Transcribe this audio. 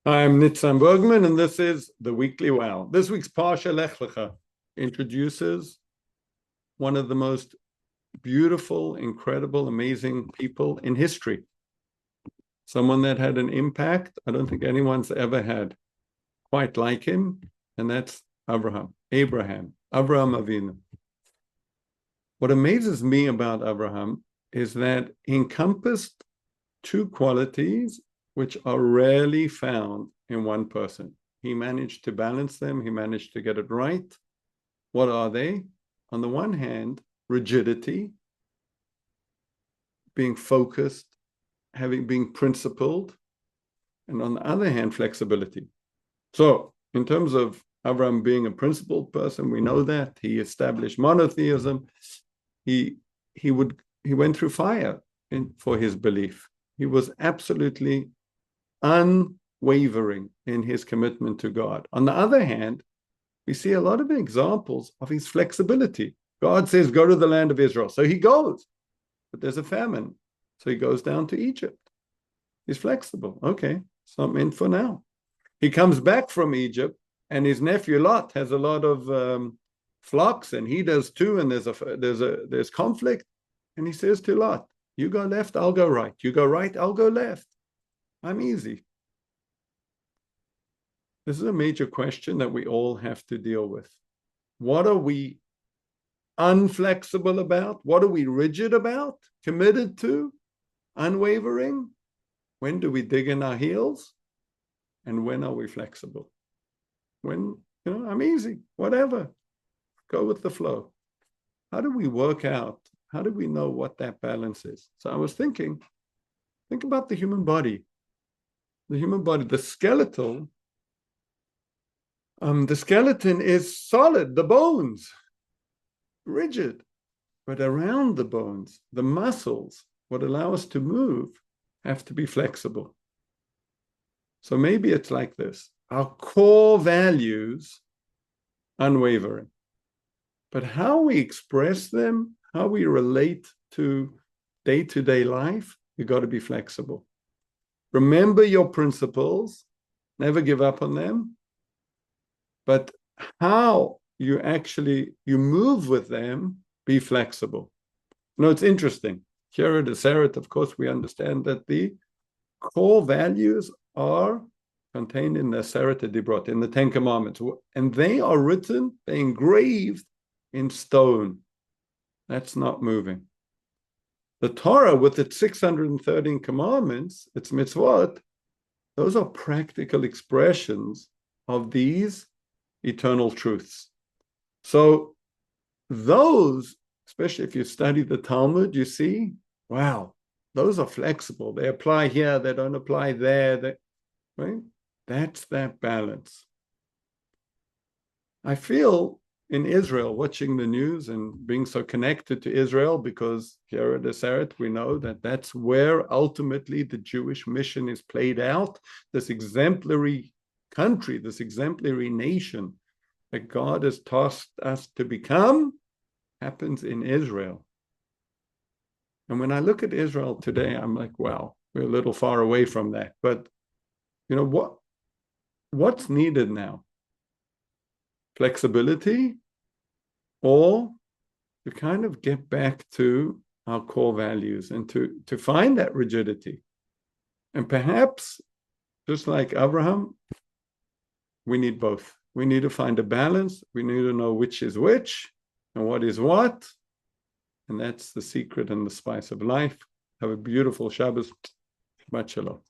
I'm Nitzan Bergman, and this is the Weekly Wow. This week's Parsha Lecha introduces one of the most beautiful, incredible, amazing people in history. Someone that had an impact I don't think anyone's ever had quite like him, and that's Abraham Avinu. What amazes me about Abraham is that he encompassed two qualities which are rarely found in one person. He managed to balance them. He managed to get it right. What are they? On the one hand, rigidity, being focused, being principled, and on the other hand, flexibility. So in terms of Abraham being a principled person, we know that he established monotheism. He went through fire for his belief. He was absolutely unwavering in his commitment to God. On the other hand, we see a lot of examples of his flexibility. God says, go to the land of Israel. So he goes, but there's a famine. So he goes down to Egypt. He's flexible. Okay, it's not meant for now. He comes back from Egypt, and his nephew Lot has a lot of flocks, and he does too, and there's conflict. And he says to Lot, you go left, I'll go right. You go right, I'll go left. I'm easy. This is a major question that we all have to deal with. What are we unflexible about? What are we rigid about? Committed to? Unwavering? When do we dig in our heels? And when are we flexible? When, I'm easy, whatever. Go with the flow. How do we work out? How do we know what that balance is? So I was think about the human body. The skeleton is solid, the bones, rigid, but around the bones, the muscles, what allow us to move, have to be flexible. So maybe it's like this. Our core values, unwavering. But how we express them, how we relate to day-to-day life, you got to be flexible. Remember your principles, never give up on them, but how you move with them, be flexible. It's interesting. Here at the Seret, of course, we understand that the core values are contained in the Seret Dibrot, in the Ten Commandments, and they are written, they're engraved in stone. That's not moving. The Torah, with its 613 commandments, its mitzvot, those are practical expressions of these eternal truths. So those, especially if you study the Talmud, you see, wow, those are flexible. They apply here, they don't apply there. Right? That's that balance. I feel in Israel, watching the news and being so connected to Israel, because here at the Seret, we know that that's where ultimately the Jewish mission is played out. This exemplary country, this exemplary nation that God has tasked us to become happens in Israel. And when I look at Israel today, I'm like, wow, we're a little far away from that. But what's needed now? Flexibility, or to kind of get back to our core values and to find that rigidity. And perhaps, just like Abraham, we need both. We need to find a balance. We need to know which is which and what is what. And that's the secret and the spice of life. Have a beautiful Shabbos. Shabbat shalom.